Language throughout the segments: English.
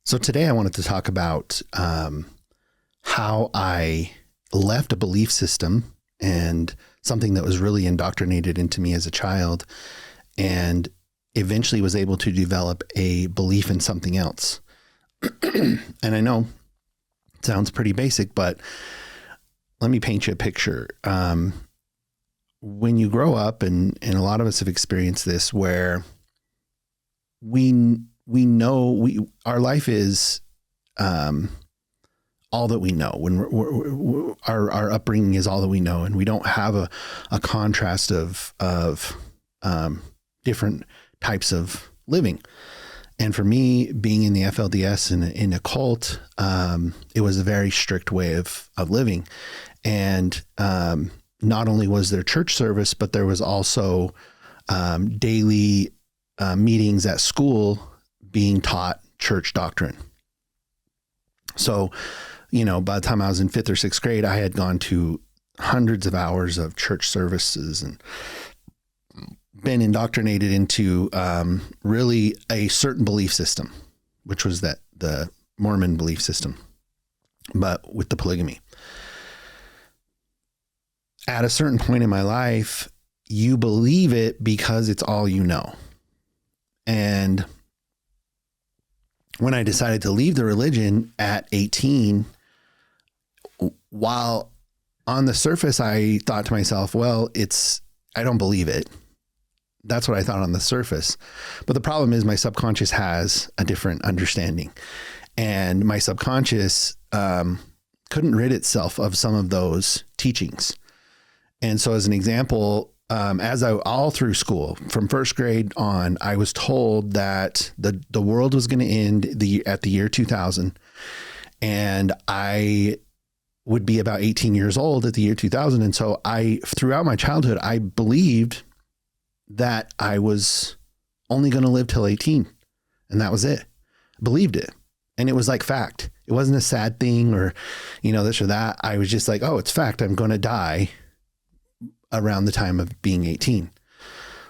So today I wanted to talk about how I left a belief system and something that was really indoctrinated into me as a child, and eventually was able to develop a belief in something else. And I know it sounds pretty basic, but let me paint you a picture. When you grow up, and a lot of us have experienced this, where we know our life is all that we know. When our upbringing is all that we know, and we don't have a contrast of different types of living. And for me, being in the FLDS and in a cult, it was a very strict way of living. And not only was there church service, but there was also daily meetings at school being taught church doctrine. So, by the time I was in 5th or 6th grade, I had gone to hundreds of hours of church services and been indoctrinated into really a certain belief system, which was the Mormon belief system, but with the polygamy. At a certain point in my life, you believe it because it's all you know. And when I decided to leave the religion at 18, while on the surface, I thought to myself, well, I don't believe it. That's what I thought on the surface. But the problem is my subconscious has a different understanding, and my subconscious couldn't rid itself of some of those teachings. And so as an example, all through school, from 1st grade on, I was told that the world was going to end at the year 2000, and I would be about 18 years old at the year 2000. And so throughout my childhood, I believed that I was only going to live till 18, and that was it. I believed it. And it was like fact. It wasn't a sad thing or, this or that. I was just like, oh, it's fact. I'm going to die around the time of being 18.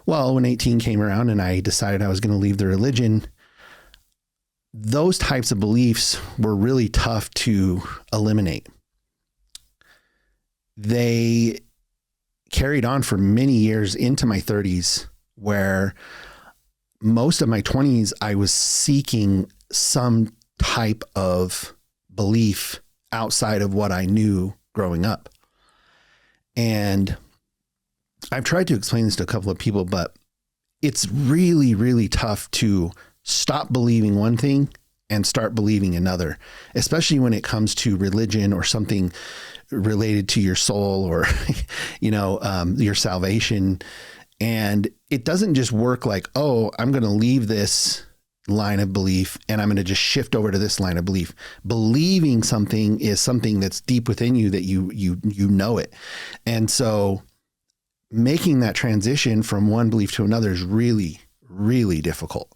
Well, when 18 came around and I decided I was going to leave the religion, those types of beliefs were really tough to eliminate. They carried on for many years into my 30s, where most of my 20s, I was seeking some type of belief outside of what I knew growing up. And I've tried to explain this to a couple of people, but it's really, really tough to stop believing one thing and start believing another, especially when it comes to religion or something related to your soul or, your salvation. And it doesn't just work like, oh, I'm going to leave this line of belief and I'm going to just shift over to this line of belief. Believing something is something that's deep within you, that you know it. And so making that transition from one belief to another is really, really difficult.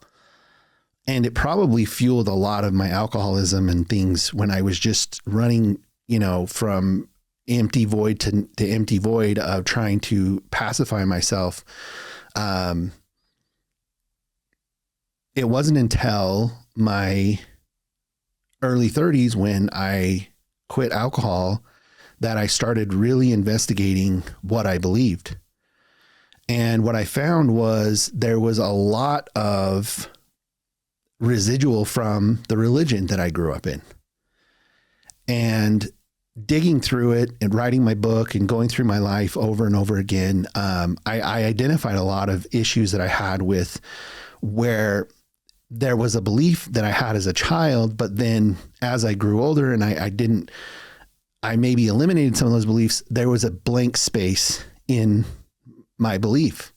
And it probably fueled a lot of my alcoholism and things when I was just running, from empty void to empty void of trying to pacify myself. It wasn't until my early 30s when I quit alcohol that I started really investigating what I believed. And what I found was there was a lot of residual from the religion that I grew up in. And digging through it and writing my book and going through my life over and over again, I identified a lot of issues that I had with where there was a belief that I had as a child, but then as I grew older and I maybe eliminated some of those beliefs, there was a blank space in my belief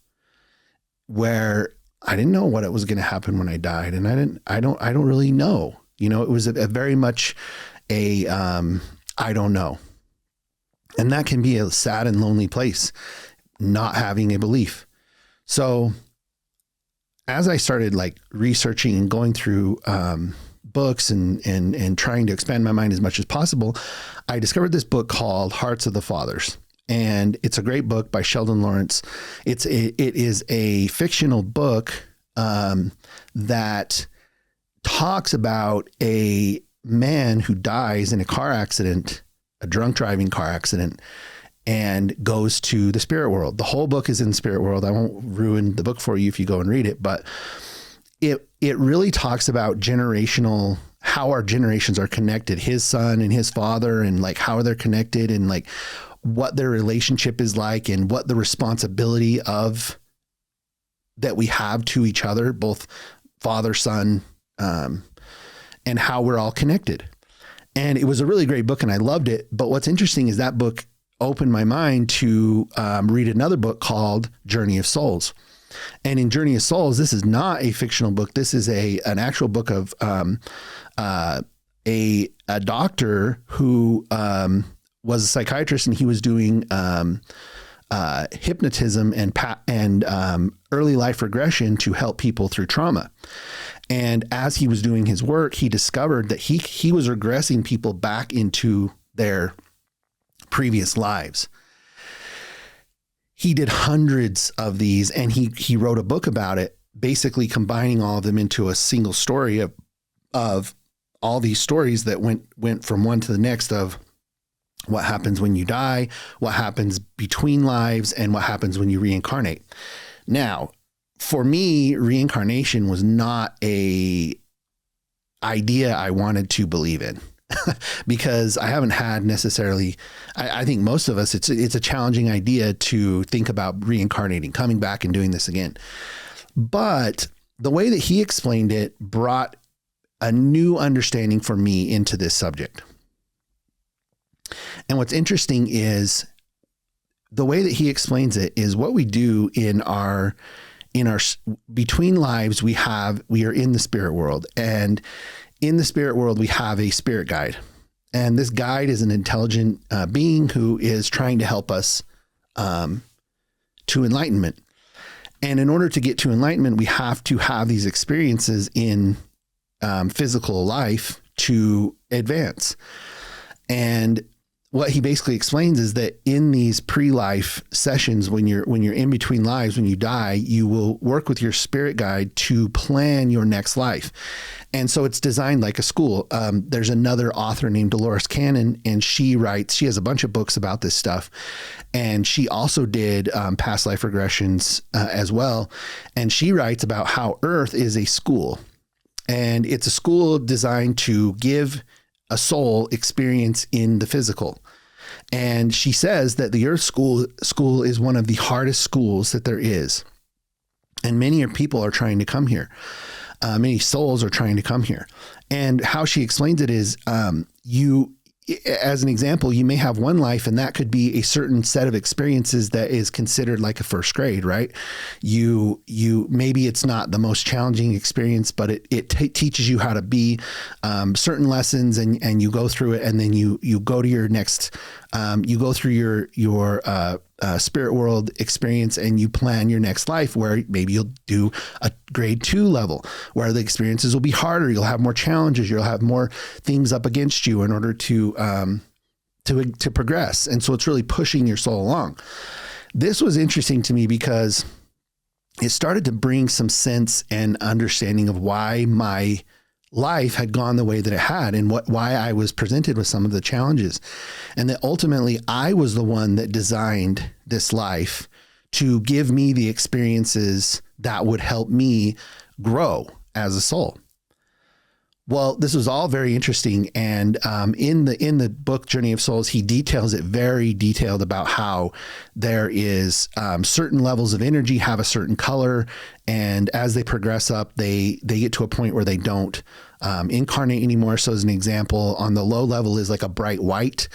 where I didn't know what it was going to happen when I died. And I don't really know, it was a very much I don't know. And that can be a sad and lonely place, not having a belief. So as I started researching and going through books and trying to expand my mind as much as possible, I discovered this book called Hearts of the Fathers. And it's a great book by Sheldon Lawrence. It is a fictional book that talks about a man who dies in a car accident, a drunk driving car accident, and goes to the spirit world. The whole book is in the spirit world. I won't ruin the book for you if you go and read it, but it really talks about generational, how our generations are connected, his son and his father, and like how they're connected, and like what their relationship is like, and what the responsibility of that we have to each other, both father, son, and how we're all connected. And it was a really great book and I loved it. But what's interesting is that book opened my mind to read another book called Journey of Souls. And in Journey of Souls, this is not a fictional book. This is an actual book of a doctor who was a psychiatrist, and he was doing hypnotism and early life regression to help people through trauma. And as he was doing his work, he discovered that he was regressing people back into their previous lives. He did hundreds of these, and he wrote a book about it, basically combining all of them into a single story of all these stories that went from one to the next, of what happens when you die, what happens between lives, and what happens when you reincarnate. Now, for me, reincarnation was not a idea I wanted to believe in. Because I haven't had necessarily, I think most of us, it's a challenging idea to think about reincarnating, coming back and doing this again. But the way that he explained it brought a new understanding for me into this subject. And what's interesting is the way that he explains it is what we do in our between lives, we are in the spirit world, and in the spirit world, we have a spirit guide. And this guide is an intelligent being who is trying to help us to enlightenment. And in order to get to enlightenment, we have to have these experiences in physical life to advance. And what he basically explains is that in these pre-life sessions, when you're in between lives, when you die, you will work with your spirit guide to plan your next life. And so it's designed like a school. There's another author named Dolores Cannon, and she has a bunch of books about this stuff. And she also did past life regressions as well. And she writes about how Earth is a school, and it's a school designed to give a soul experience in the physical. And she says that the Earth school is one of the hardest schools that there is. And many people are trying to come here. Many souls are trying to come here. And how she explains it is, as an example, you may have one life, and that could be a certain set of experiences that is considered like a first grade, right? You maybe it's not the most challenging experience, but it teaches you how to be certain lessons, and you go through it, and then you go to your next, you go through your spirit world experience, and you plan your next life, where maybe you'll do a grade 2 level where the experiences will be harder. You'll have more challenges. You'll have more things up against you in order to progress. And so it's really pushing your soul along. This was interesting to me because it started to bring some sense and understanding of why my life had gone the way that it had, and why I was presented with some of the challenges, and that ultimately I was the one that designed this life to give me the experiences that would help me grow as a soul. Well, this was all very interesting. And in the book, Journey of Souls, he details it very detailed about how there is certain levels of energy have a certain color. And as they progress up, they get to a point where they don't incarnate anymore. So as an example, on the low level is like a bright white,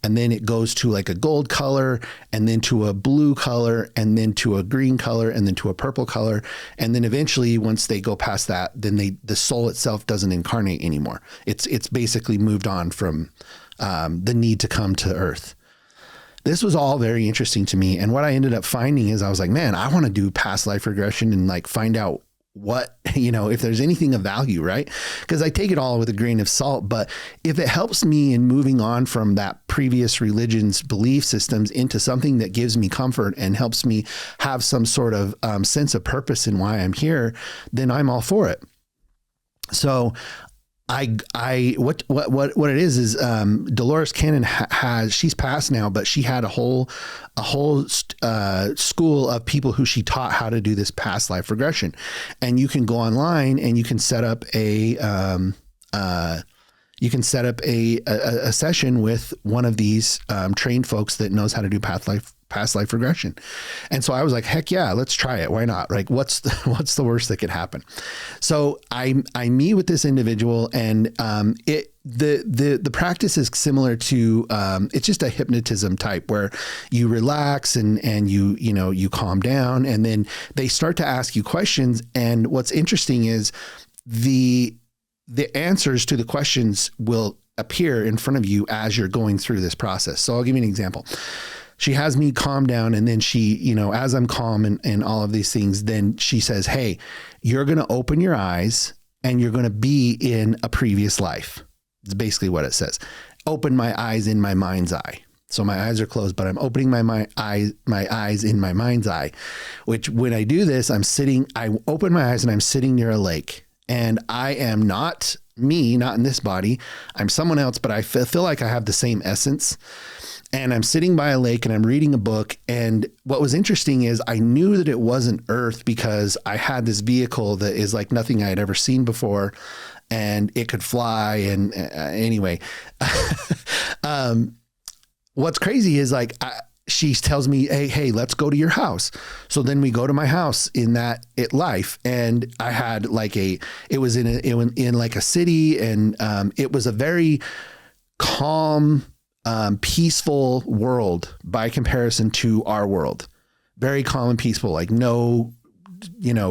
and then it goes to like a gold color, and then to a blue color, and then to a green color, and then to a purple color. And then eventually, once they go past that, then the soul itself doesn't incarnate anymore. It's basically moved on from the need to come to Earth. This was all very interesting to me. And what I ended up finding is I was like, man, I want to do past life regression and like find out what, if there's anything of value, right? Because I take it all with a grain of salt, but if it helps me in moving on from that previous religion's belief systems into something that gives me comfort and helps me have some sort of sense of purpose in why I'm here, then I'm all for it. So what it is Dolores Cannon has, she's passed now, but she had a whole school of people who she taught how to do this past life regression. And you can go online and you can set up a session with one of these trained folks that knows how to do past life regression. And so I was like, heck yeah, let's try it. Why not? Like, what's the worst that could happen? So I meet with this individual, and the practice is similar to it's just a hypnotism type where you relax and you calm down, and then they start to ask you questions. And what's interesting is the answers to the questions will appear in front of you as you're going through this process. So I'll give you an example. She has me calm down, and then she, as I'm calm and all of these things, then she says, hey, you're going to open your eyes and you're going to be in a previous life. It's basically what it says. Open my eyes in my mind's eye. So my eyes are closed, but I'm opening my eyes in my mind's eye, which when I do this, I open my eyes and I'm sitting near a lake, and I am not me, not in this body. I'm someone else, but I feel like I have the same essence. And I'm sitting by a lake and I'm reading a book. And what was interesting is I knew that it wasn't Earth because I had this vehicle that is like nothing I had ever seen before, and it could fly. And anyway, what's crazy is like, she tells me, hey, let's go to your house. So then we go to my house in life. And I had like it was in like a city, and it was a very calm, peaceful world by comparison to our world. Very calm and peaceful, like no,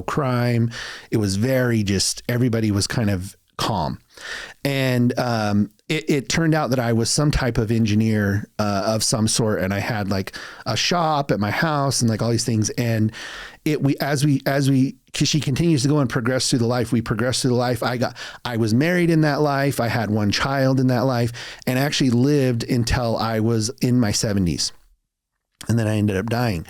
crime. It was very everybody was kind of calm. And it turned out that I was some type of engineer of some sort, and I had like a shop at my house and like all these things. And as she continues to go and progress through the life, we progress through the life. I was married in that life. I had one child in that life, and actually lived until I was in my 70s. And then I ended up dying.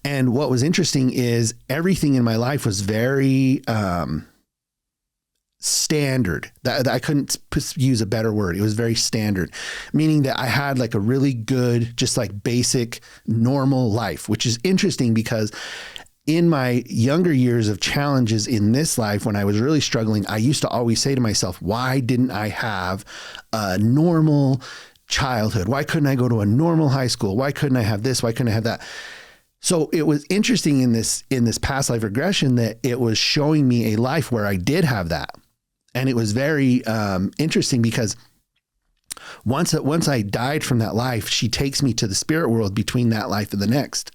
And what was interesting is everything in my life was very, standard. That I couldn't use a better word. It was very standard, meaning that I had like a really good, just like basic normal life, which is interesting because in my younger years of challenges in this life, when I was really struggling, I used to always say to myself, why didn't I have a normal childhood? Why couldn't I go to a normal high school? Why couldn't I have this? Why couldn't I have that? So it was interesting in this past life regression that it was showing me a life where I did have that. And it was very interesting because once I died from that life, she takes me to the spirit world between that life and the next.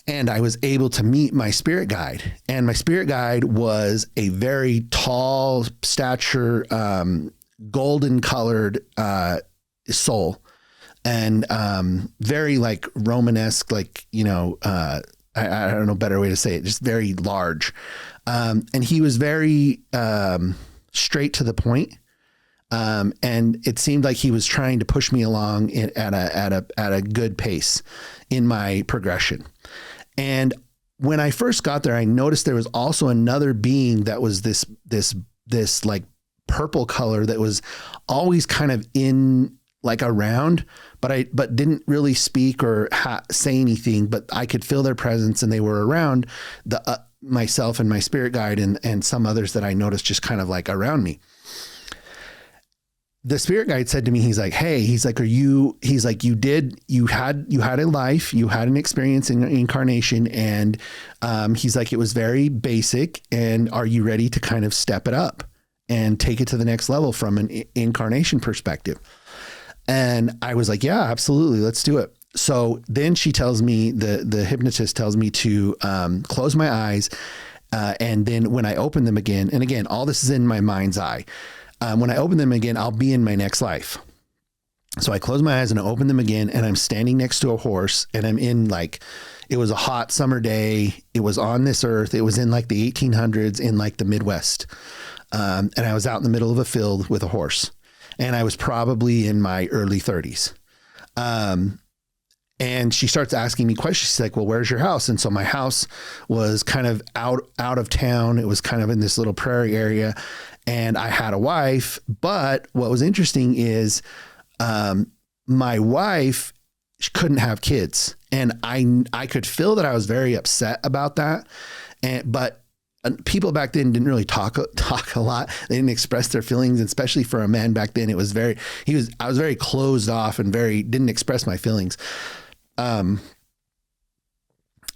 And I was able to meet my spirit guide. And my spirit guide was a very tall stature, golden colored soul. And very like Romanesque, like, I don't know a better way to say it, just very large. And he was very straight to the point. And it seemed like he was trying to push me along at a good pace in my progression. And when I first got there, I noticed there was also another being that was this like purple color that was always kind of in like around, but didn't really speak or say anything, but I could feel their presence, and they were around myself and my spirit guide and some others that I noticed just kind of like around me. The spirit guide said to me, he's like, hey, you had a life, you had an experience in incarnation. And he's like, it was very basic. And are you ready to kind of step it up and take it to the next level from an incarnation perspective? And I was like, yeah, absolutely. Let's do it. So then she tells me, the hypnotist tells me to close my eyes. And then when I open them again, and again, all this is in my mind's eye. When I open them again, I'll be in my next life. So I close my eyes and I open them again, and I'm standing next to a horse, and I'm in like, it was a hot summer day. It was on this earth. It was in like the 1800s in like the Midwest. And I was out in the middle of a field with a horse, and I was probably in my early 30s. And she starts asking me questions. She's like, well, where's your house? And so my house was kind of out of town. It was kind of in this little prairie area. and I had a wife. But what was interesting is my wife couldn't have kids, and I could feel that I was very upset about that. But people back then didn't really talk a lot. They didn't express their feelings, especially for a man back then. I was very closed off and didn't express my feelings.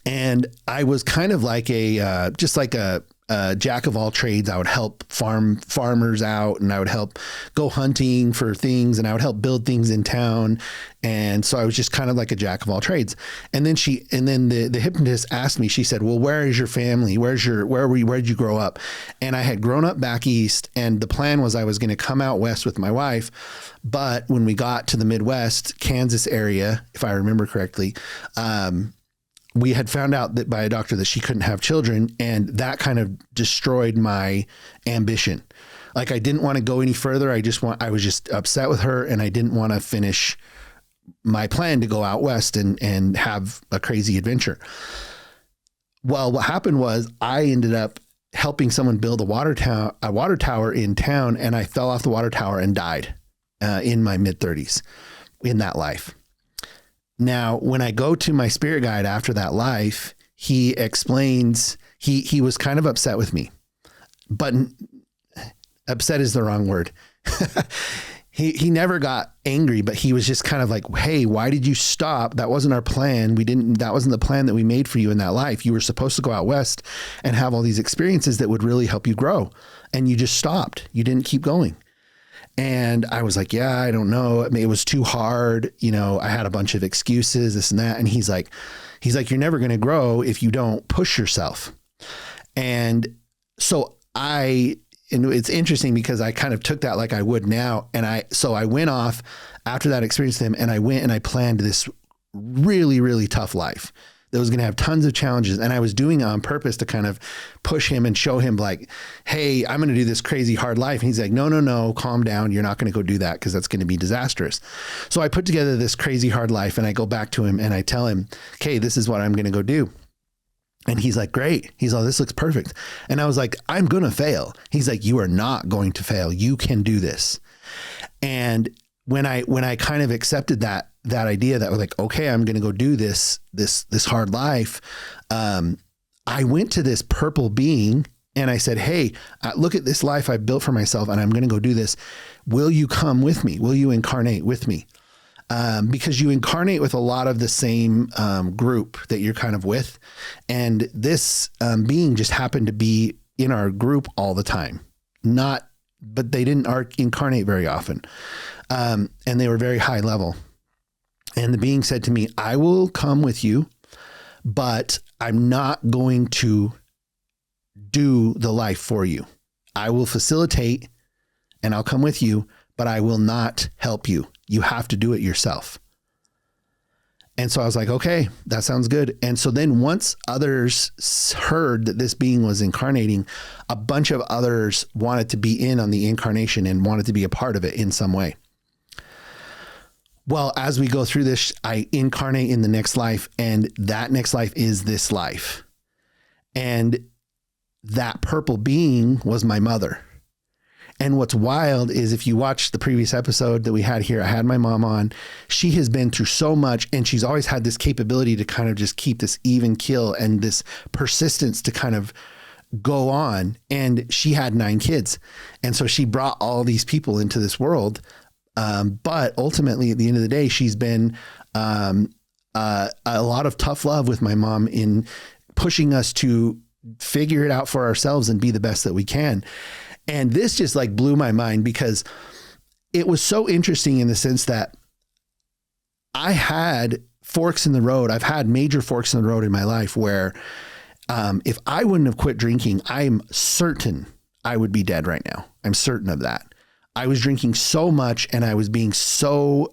And I was kind of like just like a jack of all trades. I would help farmers out, and I would help go hunting for things, and I would help build things in town. And so I was just kind of like a jack of all trades. And then the hypnotist asked me, she said, well, where is your family? Where did you grow up? And I had grown up back East, and the plan was I was going to come out West with my wife. But when we got to the Midwest, Kansas area, if I remember correctly, we had found out that by a doctor that she couldn't have children, and that kind of destroyed my ambition. Like, I didn't want to go any further. I was just upset with her, and I didn't want to finish my plan to go out West and have a crazy adventure. Well, what happened was I ended up helping someone build a water tower in town, and I fell off the water tower and died in my mid-30s in that life. Now, when I go to my spirit guide after that life, he explains, he was kind of upset with me, but upset is the wrong word. He never got angry, but he was just kind of like, hey, why did you stop? That wasn't our plan. That wasn't the plan that we made for you in that life. You were supposed to go out West and have all these experiences that would really help you grow. And you just stopped. You didn't keep going. And I was like, yeah, I don't know. I mean, it was too hard. I had a bunch of excuses, this and that. And he's like, you're never going to grow if you don't push yourself. And so and it's interesting because I kind of took that like I would now. And so I went off after that experience with him, and I went and I planned this really, really tough life that was going to have tons of challenges. And I was doing it on purpose to kind of push him and show him like, hey, I'm going to do this crazy hard life. And he's like, no, calm down. You're not going to go do that because that's going to be disastrous. So I put together this crazy hard life, and I go back to him and I tell him, okay, this is what I'm going to go do. And he's like, great. He's like, this looks perfect. And I was like, I'm going to fail. He's like, you are not going to fail. You can do this. And when I kind of accepted that idea that was like, okay, I'm going to go do this hard life. I went to this purple being and I said, hey, look at this life I've built for myself, and I'm going to go do this. Will you come with me? Will you incarnate with me? Because you incarnate with a lot of the same group that you're kind of with. And this being just happened to be in our group all the time. But they didn't incarnate very often. And they were very high level. And the being said to me, I will come with you, but I'm not going to do the life for you. I will facilitate and I'll come with you, but I will not help you. You have to do it yourself. And so I was like, okay, that sounds good. And so then once others heard that this being was incarnating, a bunch of others wanted to be in on the incarnation and wanted to be a part of it in some way. Well, as we go through this, I incarnate in the next life, and that next life is this life. And that purple being was my mother. And what's wild is if you watch the previous episode that we had here, I had my mom on. She has been through so much, and she's always had this capability to kind of just keep this even keel and this persistence to kind of go on. And she had 9 kids. And so she brought all these people into this world. But ultimately, at the end of the day, she's been a lot of tough love with my mom in pushing us to figure it out for ourselves and be the best that we can. And this just like blew my mind because it was so interesting in the sense that I had forks in the road. I've had major forks in the road in my life where if I wouldn't have quit drinking, I'm certain I would be dead right now. I'm certain of that. I was drinking so much and I was being so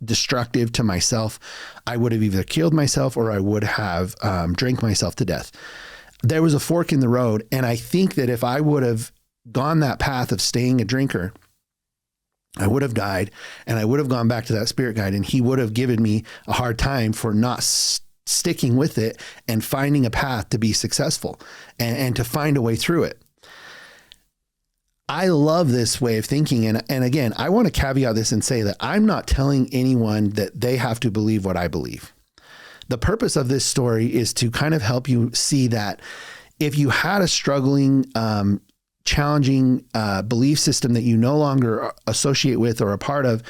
destructive to myself. I would have either killed myself or I would have drank myself to death. There was a fork in the road. And I think that if I would have gone that path of staying a drinker, I would have died, and I would have gone back to that spirit guide, and he would have given me a hard time for not sticking with it and finding a path to be successful and to find a way through it. I love this way of thinking. And again, I want to caveat this and say that I'm not telling anyone that they have to believe what I believe. The purpose of this story is to kind of help you see that if you had a struggling, challenging belief system that you no longer associate with or a part of,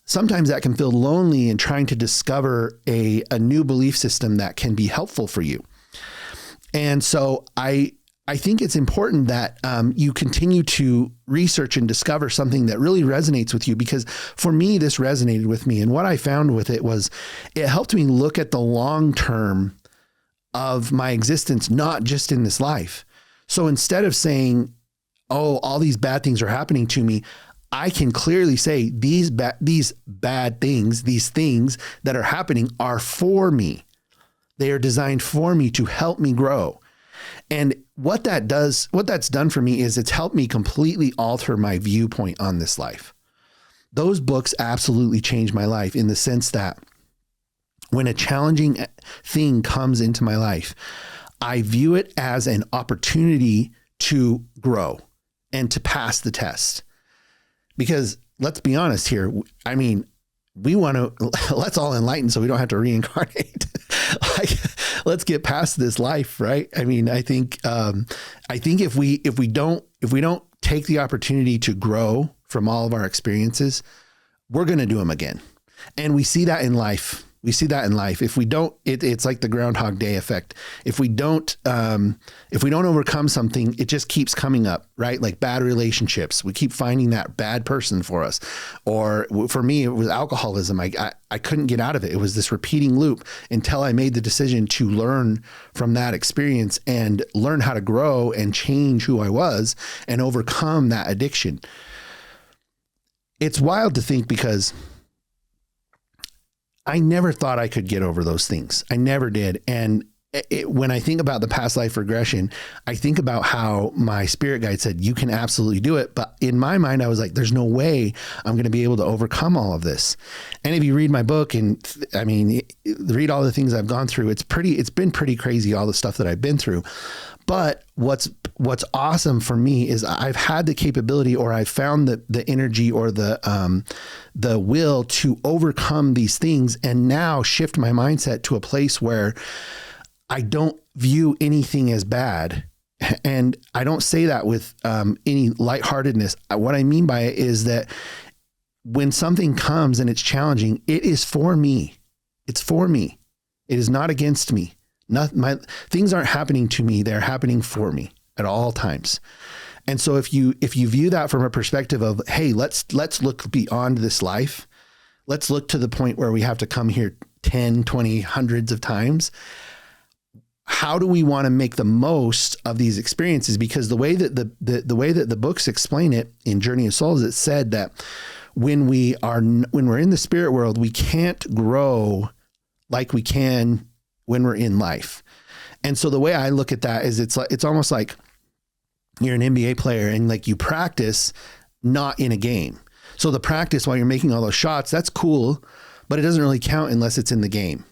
sometimes that can feel lonely in trying to discover a new belief system that can be helpful for you. And so I think it's important that you continue to research and discover something that really resonates with you, because for me, this resonated with me. And what I found with it was it helped me look at the long term of my existence, not just in this life. So instead of saying, oh, all these bad things are happening to me, I can clearly say these bad things, these things that are happening are for me. They are designed for me to help me grow. And what that's done for me is it's helped me completely alter my viewpoint on this life. Those books absolutely changed my life in the sense that when a challenging thing comes into my life, I view it as an opportunity to grow and to pass the test. Because let's be honest here. I mean, we want to, let's all enlighten so we don't have to reincarnate. Like, let's get past this life, right? I mean, I think if we don't take the opportunity to grow from all of our experiences, we're going to do them again. And we see that in life. If we don't, it's like the Groundhog Day effect. If we don't overcome something, it just keeps coming up, right? Like bad relationships. We keep finding that bad person for us. Or for me, it was alcoholism. I couldn't get out of it. It was this repeating loop until I made the decision to learn from that experience and learn how to grow and change who I was and overcome that addiction. It's wild to think, because I never thought I could get over those things. I never did. And when I think about the past life regression, I think about how my spirit guide said, you can absolutely do it. But in my mind, I was like, there's no way I'm going to be able to overcome all of this. And if you read my book and read all the things I've gone through, it's been pretty crazy, all the stuff that I've been through. But what's awesome for me is I've had the capability, or I've found the energy or the will to overcome these things, and now shift my mindset to a place where I don't view anything as bad. And I don't say that with any lightheartedness. What I mean by it is that when something comes and it's challenging, it is for me. It's for me. It is not against me. Things aren't happening to me. They're happening for me at all times. And so if you view that from a perspective of, hey, let's look beyond this life. Let's look to the point where we have to come here 10, 20, hundreds of times. How do we want to make the most of these experiences? Because the way that the books explain it in Journey of Souls, it said that when we're in the spirit world, we can't grow like we can when we're in life. And so the way I look at that is it's almost like you're an NBA player and like you practice not in a game. So the practice while you're making all those shots, that's cool, but it doesn't really count unless it's in the game.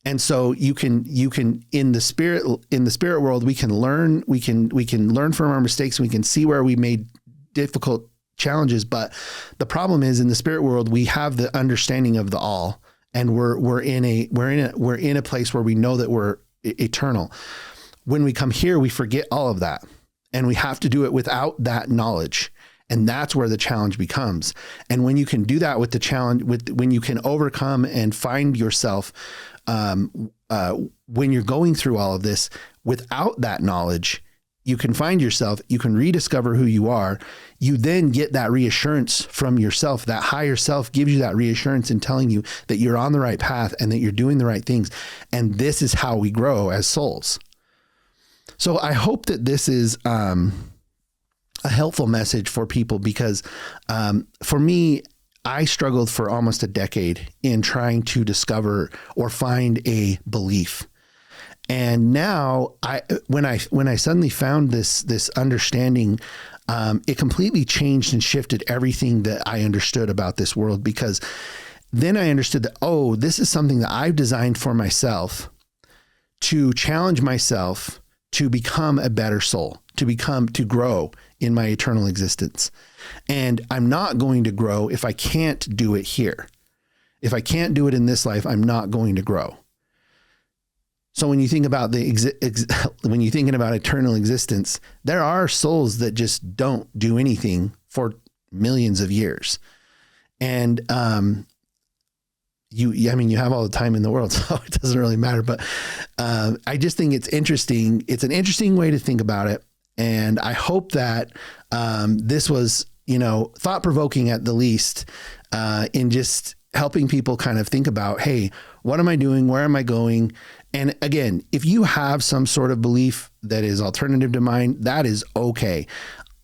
And so you can in the spirit world, we can learn from our mistakes. We can see where we made difficult challenges. But the problem is, in the spirit world, we have the understanding of the all. And we're in a place where we know that we're eternal. When we come here, we forget all of that, and we have to do it without that knowledge. And that's where the challenge becomes. And when you can do that with the challenge, when you can overcome and find yourself, when you're going through all of this without that knowledge, you can find yourself, you can rediscover who you are. You then get that reassurance from yourself. That higher self gives you that reassurance in telling you that you're on the right path and that you're doing the right things. And this is how we grow as souls. So I hope that this is a helpful message for people, because for me, I struggled for almost a decade in trying to discover or find a belief. And now when I suddenly found this understanding, it completely changed and shifted everything that I understood about this world, because then I understood that, this is something that I've designed for myself to challenge myself to become a better soul, to grow in my eternal existence. And I'm not going to grow if I can't do it here. If I can't do it in this life, I'm not going to grow. So when you think about when you're thinking about eternal existence, there are souls that just don't do anything for millions of years. And, you have all the time in the world, so it doesn't really matter. But I just think it's interesting. It's an interesting way to think about it. And I hope that this was, thought provoking at the least, in just helping people kind of think about, hey, what am I doing? Where am I going? And again, if you have some sort of belief that is alternative to mine, that is okay.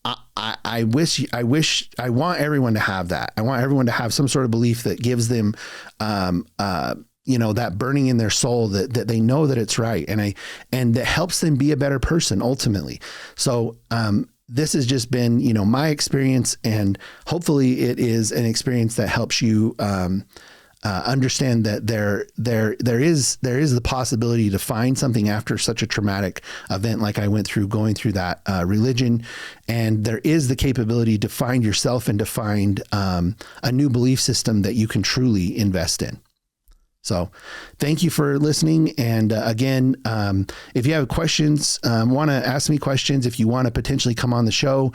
I want everyone to have that. I want everyone to have some sort of belief that gives them, that burning in their soul that they know that it's right. And that helps them be a better person ultimately. So, this has just been, my experience, and hopefully it is an experience that helps you, understand that there is the possibility to find something after such a traumatic event like I went through, going through that religion, and there is the capability to find yourself and to find a new belief system that you can truly invest in. So thank you for listening. And again, if you have questions, want to ask me questions, if you want to potentially come on the show,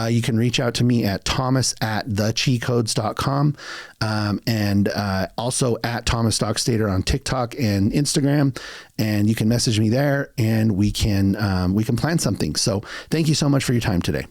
you can reach out to me at thomas@thecheatcodes.com, and also at Thomas Dockstader on TikTok and Instagram. And you can message me there, and we can plan something. So thank you so much for your time today.